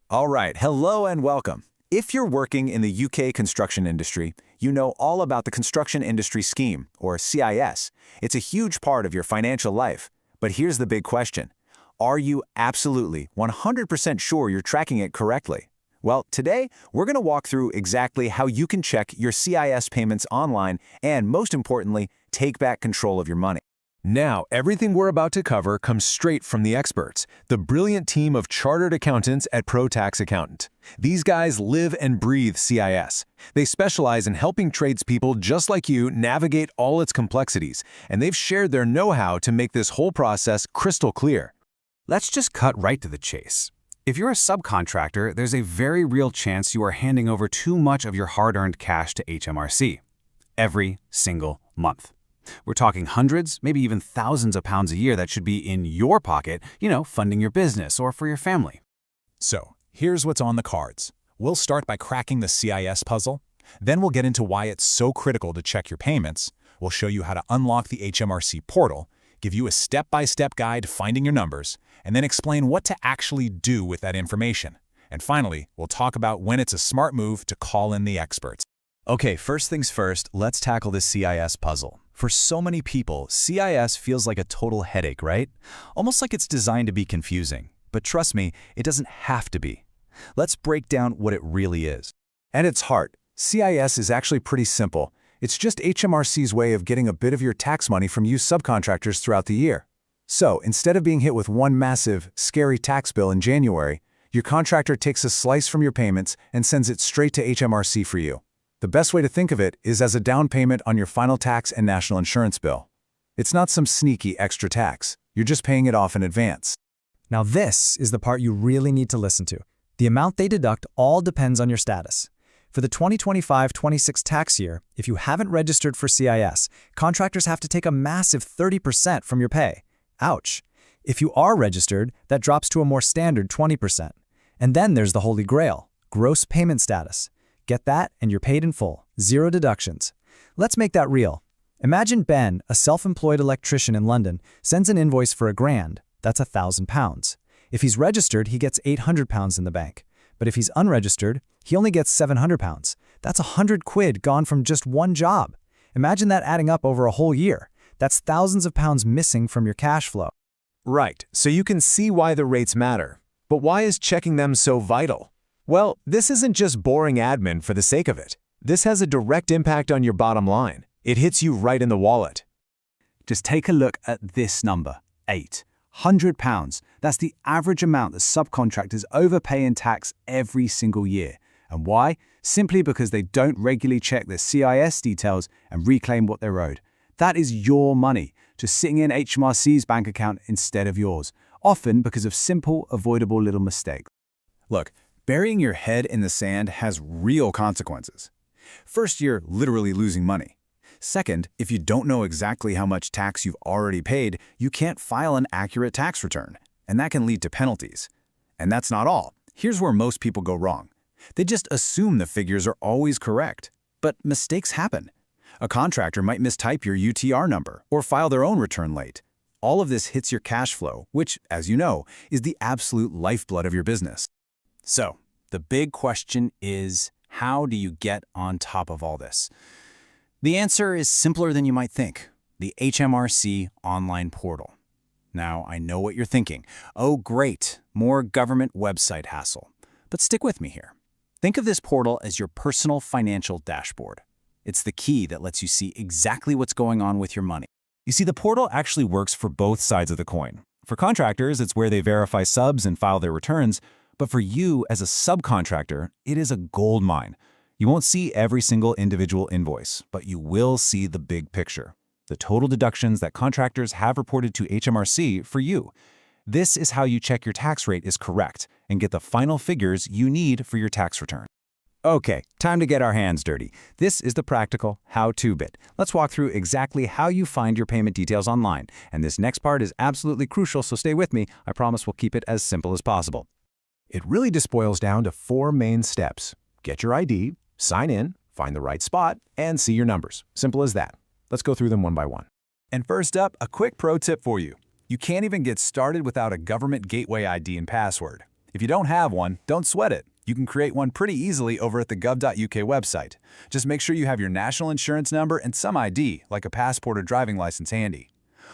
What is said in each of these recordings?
All right, hello and welcome. If you're working in the UK construction industry, you know all about the Construction Industry Scheme, or CIS. It's a huge part of your financial life. But here's the big question. Are you absolutely 100% sure you're tracking it correctly? Well, today, we're going to walk through exactly how you can check your CIS payments online and, most importantly, take back control of your money. Now, everything we're about to cover comes straight from the experts, the brilliant team of chartered accountants at ProTax Accountant. These guys live and breathe CIS. They specialize in helping tradespeople just like you navigate all its complexities, and they've shared their know-how to make this whole process crystal clear. Let's just cut right to the chase. If you're a subcontractor, there's a very real chance you are handing over too much of your hard-earned cash to HMRC every single month. We're talking hundreds, maybe even thousands of pounds a year that should be in your pocket, funding your business or for your family. So, here's what's on the cards. We'll start by cracking the CIS puzzle. Then we'll get into why it's so critical to check your payments. We'll show you how to unlock the HMRC portal, give you a step-by-step guide to finding your numbers, and then explain what to actually do with that information. And finally, we'll talk about when it's a smart move to call in the experts. Okay, first things first, let's tackle the CIS puzzle. For so many people, CIS feels like a total headache, right? Almost like it's designed to be confusing. But trust me, it doesn't have to be. Let's break down what it really is. At its heart, CIS is actually pretty simple. It's just HMRC's way of getting a bit of your tax money from you subcontractors throughout the year. So, instead of being hit with one massive, scary tax bill in January, your contractor takes a slice from your payments and sends it straight to HMRC for you. The best way to think of it is as a down payment on your final tax and national insurance bill. It's not some sneaky extra tax. You're just paying it off in advance. Now this is the part you really need to listen to. The amount they deduct all depends on your status. For the 2025-26 tax year, if you haven't registered for CIS, contractors have to take a massive 30% from your pay. Ouch. If you are registered, that drops to a more standard 20%. And then there's the holy grail, gross payment status. Get that and you're paid in full, zero deductions. Let's make that real. Imagine Ben, a self-employed electrician in London, sends an invoice for £1,000. That's £1,000. If he's registered, he gets £800 in the bank. But if he's unregistered, he only gets £700. That's £100 gone from just one job. Imagine that adding up over a whole year. That's thousands of pounds missing from your cash flow. Right, so you can see why the rates matter. But why is checking them so vital? Well, this isn't just boring admin for the sake of it. This has a direct impact on your bottom line. It hits you right in the wallet. Just take a look at this number, £800. That's the average amount that subcontractors overpay in tax every single year. And why? Simply because they don't regularly check their CIS details and reclaim what they're owed. That is your money, just sitting in HMRC's bank account instead of yours, often because of simple, avoidable little mistakes. Look, burying your head in the sand has real consequences. First, you're literally losing money. Second, if you don't know exactly how much tax you've already paid, you can't file an accurate tax return, and that can lead to penalties. And that's not all. Here's where most people go wrong. They just assume the figures are always correct. But mistakes happen. A contractor might mistype your UTR number or file their own return late. All of this hits your cash flow, which, as you know, is the absolute lifeblood of your business. So, the big question is, how do you get on top of all this? The answer is simpler than you might think. The HMRC online portal. Now, I know what you're thinking. Oh, great, more government website hassle. But stick with me here. Think of this portal as your personal financial dashboard. It's the key that lets you see exactly what's going on with your money. You see, the portal actually works for both sides of the coin. For contractors, it's where they verify subs and file their returns. But for you as a subcontractor, it is a gold mine. You won't see every single individual invoice, but you will see the big picture, the total deductions that contractors have reported to HMRC for you. This is how you check your tax rate is correct and get the final figures you need for your tax return. Okay, time to get our hands dirty. This is the practical how-to bit. Let's walk through exactly how you find your payment details online. And this next part is absolutely crucial, so stay with me. I promise we'll keep it as simple as possible. It really just boils down to 4 main steps. Get your ID, sign in, find the right spot, and see your numbers. Simple as that. Let's go through them one by one. And first up, a quick pro tip for you. You can't even get started without a government gateway ID and password. If you don't have one, don't sweat it. You can create one pretty easily over at the gov.uk website. Just make sure you have your national insurance number and some ID, like a passport or driving license, handy.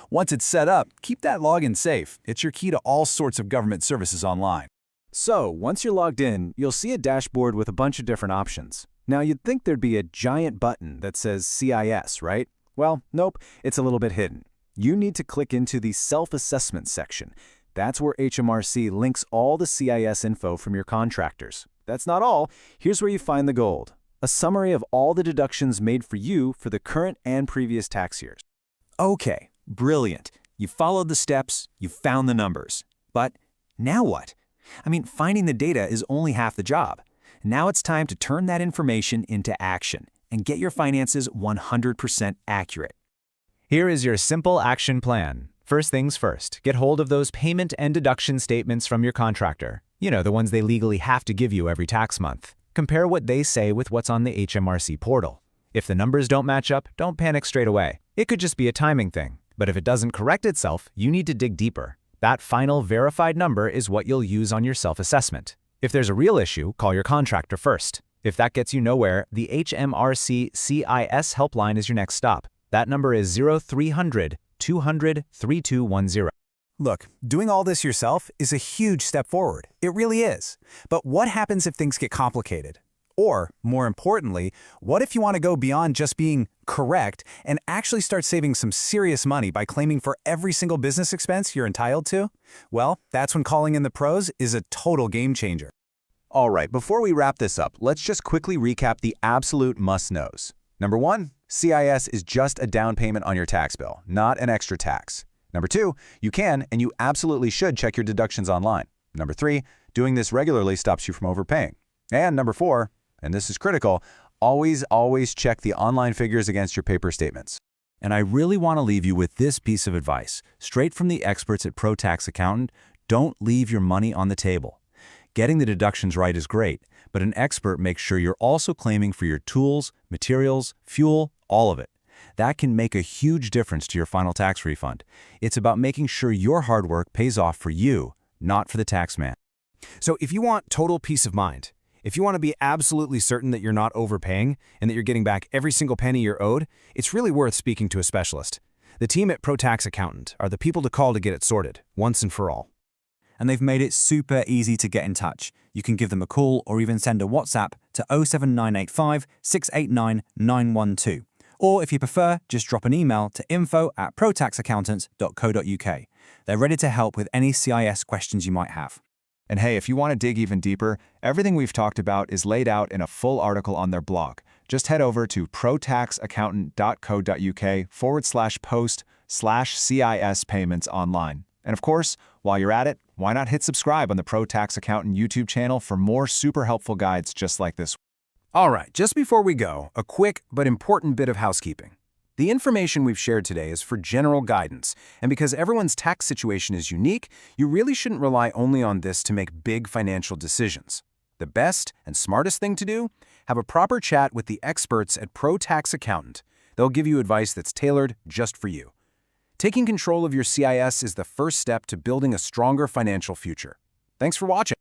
Once it's set up, keep that login safe. It's your key to all sorts of government services online. So, once you're logged in, you'll see a dashboard with a bunch of different options. Now, you'd think there'd be a giant button that says CIS, right? Well, nope, it's a little bit hidden. You need to click into the self-assessment section. That's where HMRC links all the CIS info from your contractors. That's not all. Here's where you find the gold: a summary of all the deductions made for you for the current and previous tax years. Okay, brilliant. You followed the steps, you found the numbers. But now what? I mean, finding the data is only half the job. Now it's time to turn that information into action and get your finances 100% accurate. Here is your simple action plan. First things first, get hold of those payment and deduction statements from your contractor. You know, the ones they legally have to give you every tax month. Compare what they say with what's on the HMRC portal. If the numbers don't match up, don't panic straight away. It could just be a timing thing. But if it doesn't correct itself, you need to dig deeper. That final verified number is what you'll use on your self-assessment. If there's a real issue, call your contractor first. If that gets you nowhere, the HMRC CIS helpline is your next stop. That number is 0300 200 3210. Look, doing all this yourself is a huge step forward. It really is. But what happens if things get complicated? Or, more importantly, what if you want to go beyond just being correct and actually start saving some serious money by claiming for every single business expense you're entitled to? Well, that's when calling in the pros is a total game changer. All right, before we wrap this up, let's just quickly recap the absolute must-knows. Number 1, CIS is just a down payment on your tax bill, not an extra tax. Number 2, you can and you absolutely should check your deductions online. Number 3, doing this regularly stops you from overpaying. And number 4, and this is critical, always check the online figures against your paper statements. And I really want to leave you with this piece of advice, straight from the experts at ProTax Accountant: don't leave your money on the table. Getting the deductions right is great, but an expert makes sure you're also claiming for your tools, materials, fuel, all of it. That can make a huge difference to your final tax refund. It's about making sure your hard work pays off for you, not for the tax man. So if you want total peace of mind, if you want to be absolutely certain that you're not overpaying and that you're getting back every single penny you're owed, it's really worth speaking to a specialist. The team at ProTax Accountant are the people to call to get it sorted, once and for all. And they've made it super easy to get in touch. You can give them a call or even send a WhatsApp to 07985 689 912. Or if you prefer, just drop an email to info@protaxaccountants.co.uk. They're ready to help with any CIS questions you might have. And hey, if you want to dig even deeper, everything we've talked about is laid out in a full article on their blog. Just head over to protaxaccountant.co.uk/post/CIS payments online. And of course, while you're at it, why not hit subscribe on the ProTax Accountant YouTube channel for more super helpful guides just like this. All right, just before we go, a quick but important bit of housekeeping. The information we've shared today is for general guidance, and because everyone's tax situation is unique, you really shouldn't rely only on this to make big financial decisions. The best and smartest thing to do? Have a proper chat with the experts at ProTax Accountant. They'll give you advice that's tailored just for you. Taking control of your CIS is the first step to building a stronger financial future. Thanks for watching.